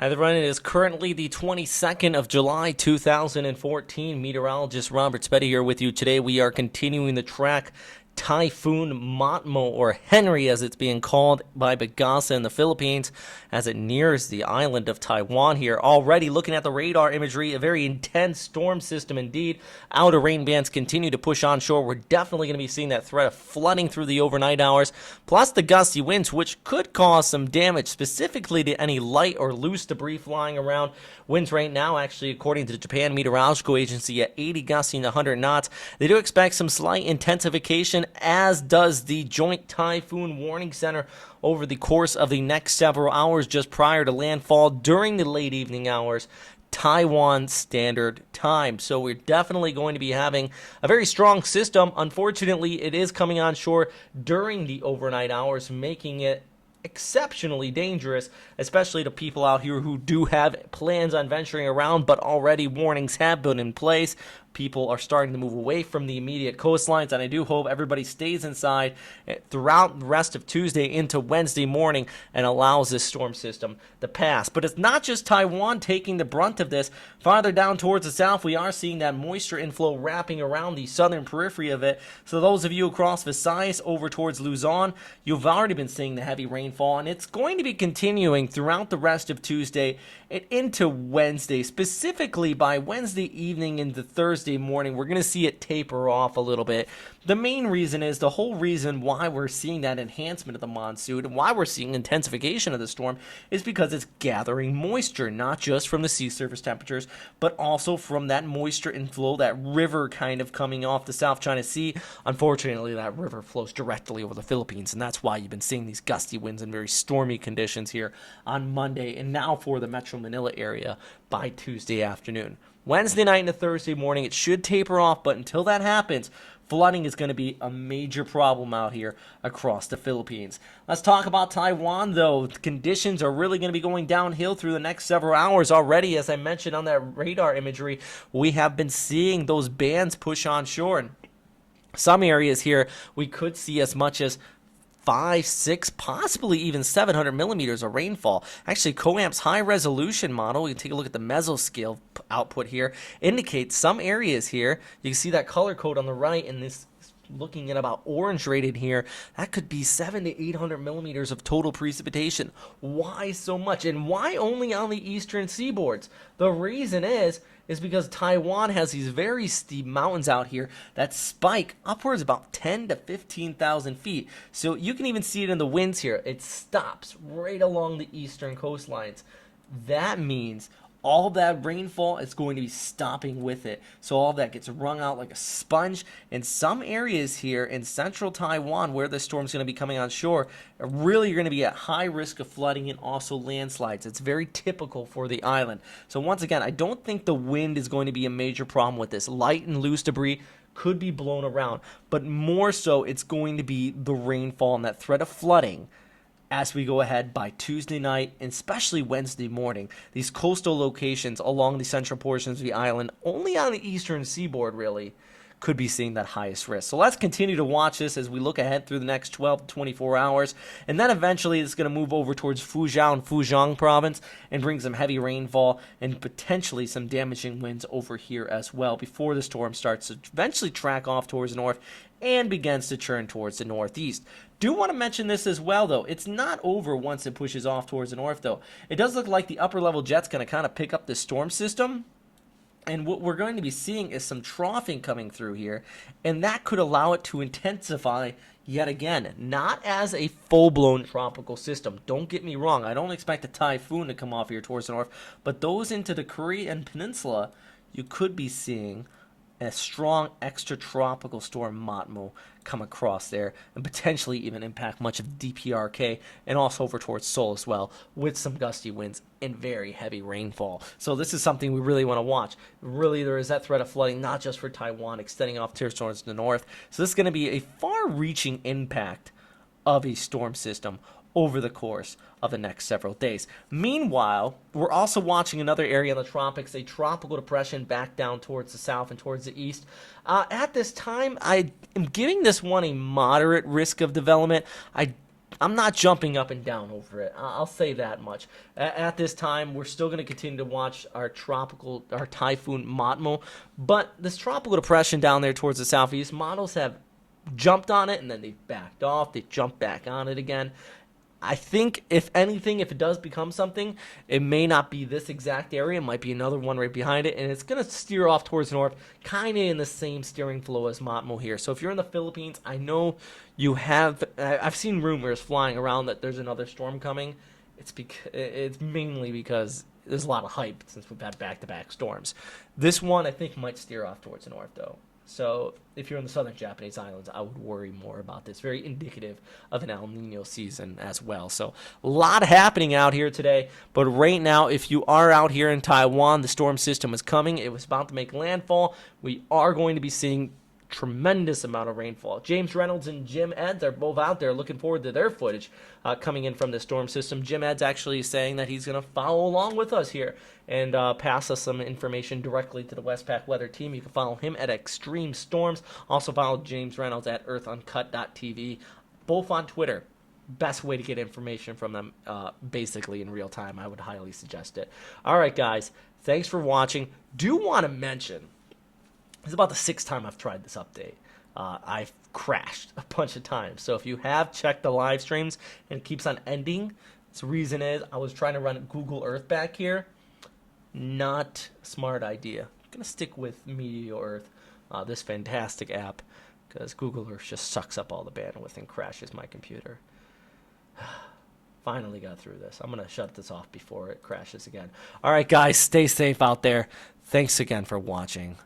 Hi everyone, it is currently the 22nd of July 2014. Meteorologist Robert Spetty here with you. Today we are continuing the track Typhoon Matmo, or Henry as it's being called by Bagasa in the Philippines, as it nears the island of Taiwan here. Already looking at the radar imagery, a very intense storm system indeed. Outer rain bands continue to push onshore. We're definitely going to be seeing that threat of flooding through the overnight hours, plus the gusty winds, which could cause some damage, specifically to any light or loose debris flying around. Winds right now, actually, according to the Japan Meteorological Agency, at 80 gusting to 100 knots. They do expect some slight intensification, as does the Joint Typhoon Warning Center, over the course of the next several hours just prior to landfall during the late evening hours, Taiwan Standard Time. So we're definitely going to be having a very strong system. Unfortunately, it is coming onshore during the overnight hours, making it exceptionally dangerous, especially to people out here who do have plans on venturing around, but already warnings have been in place. People are starting to move away from the immediate coastlines, and I do hope everybody stays inside throughout the rest of Tuesday into Wednesday morning and allows this storm system to pass. But it's not just Taiwan taking the brunt of this. Farther down towards the south, we are seeing that moisture inflow wrapping around the southern periphery of it. So those of you across Visayas over towards Luzon, you've already been seeing the heavy rainfall, and it's going to be continuing throughout the rest of Tuesday and into Wednesday. Specifically by Wednesday evening into Thursday morning, we're going to see it taper off a little bit. The main reason is, the whole reason why we're seeing that enhancement of the monsoon and why we're seeing intensification of the storm is because it's gathering moisture, not just from the sea surface temperatures, but also from that moisture inflow, that river kind of coming off the South China Sea. Unfortunately, that river flows directly over the Philippines, and that's why you've been seeing these gusty winds and very stormy conditions here on Monday, and now for the Metro Manila area by Tuesday afternoon. Wednesday night into Thursday morning, it should taper off, but until that happens, flooding is going to be a major problem out here across the Philippines. Let's talk about Taiwan, though. The conditions are really going to be going downhill through the next several hours already. As I mentioned on that radar imagery, we have been seeing those bands push onshore. Some areas here, we could see as much as 5, 6, possibly even 700 millimeters of rainfall. Actually, COAMP's high resolution model, we can take a look at the mesoscale output here, indicates some areas here. You can see that color code on the right, and this looking at about orange rated here, that could be 700 to 800 millimeters of total precipitation. Why so much? And why only on the eastern seaboards? The reason is because Taiwan has these very steep mountains out here that spike upwards about 10 to 15,000 feet. So you can even see it in the winds here. It stops right along the eastern coastlines. That means all that rainfall is going to be stopping with it. So all of that gets wrung out like a sponge. And some areas here in central Taiwan where the storm's going to be coming on shore really are going to be at high risk of flooding and also landslides. It's very typical for the island. So once again, I don't think the wind is going to be a major problem with this. Light and loose debris could be blown around, but more so it's going to be the rainfall and that threat of flooding as we go ahead by Tuesday night and especially Wednesday morning. These coastal locations along the central portions of the island, only on the eastern seaboard really, could be seeing that highest risk. So let's continue to watch this as we look ahead through the next 12 to 24 hours. And then eventually it's going to move over towards Fuzhou and Fujian province and bring some heavy rainfall and potentially some damaging winds over here as well before the storm starts to eventually track off towards the north and begins to turn towards the northeast. Do want to mention this as well, though. It's not over once it pushes off towards the north, though. It does look like the upper level jet's going to kind of pick up the storm system. And what we're going to be seeing is some troughing coming through here, and that could allow it to intensify yet again. Not as a full-blown tropical system. Don't get me wrong. I don't expect a typhoon to come off here towards the north, but those into the Korean peninsula, you could be seeing a strong extratropical storm Matmo come across there and potentially even impact much of DPRK and also over towards Seoul as well, with some gusty winds and very heavy rainfall. So this is something we really want to watch. Really, there is that threat of flooding, not just for Taiwan, extending off towards the north. So this is going to be a far-reaching impact of a storm system over the course of the next several days. Meanwhile, we're also watching another area in the tropics, a tropical depression back down towards the south and towards the east. At this time, I am giving this one a moderate risk of development. I I'm not jumping up and down over it. I'll say that much. At this time, we're still going to continue to watch our typhoon Matmo, but this tropical depression down there towards the southeast, models have jumped on it and then they've backed off. They jumped back on it again. I think, if anything, if it does become something, it may not be this exact area. It might be another one right behind it, and it's going to steer off towards north, kind of in the same steering flow as Matmo here. So if you're in the Philippines, I know you have. I've seen rumors flying around that there's another storm coming. It's mainly because there's a lot of hype since we've had back-to-back storms. This one, I think, might steer off towards the north, though. So if you're in the southern Japanese islands, I would worry more about this. Very indicative of an El Nino season as well. So a lot happening out here today. But right now, if you are out here in Taiwan, the storm system is coming. It was about to make landfall. We are going to be seeing tremendous amount of rainfall. James Reynolds and Jim Eds are both out there looking forward to their footage coming in from the storm system. Jim Eds actually saying that he's going to follow along with us here and pass us some information directly to the Westpac Weather team. You can follow him at Extreme Storms. Also follow James Reynolds at earthuncut.tv. Both on Twitter. Best way to get information from them basically in real time. I would highly suggest it. All right, guys. Thanks for watching. Do want to mention, it's about the 6th time I've tried this update. I've crashed a bunch of times. So if you have checked the live streams and it keeps on ending, the reason is I was trying to run Google Earth back here. Not a smart idea. I'm going to stick with Meteor Earth, this fantastic app, because Google Earth just sucks up all the bandwidth and crashes my computer. Finally got through this. I'm going to shut this off before it crashes again. All right, guys, stay safe out there. Thanks again for watching.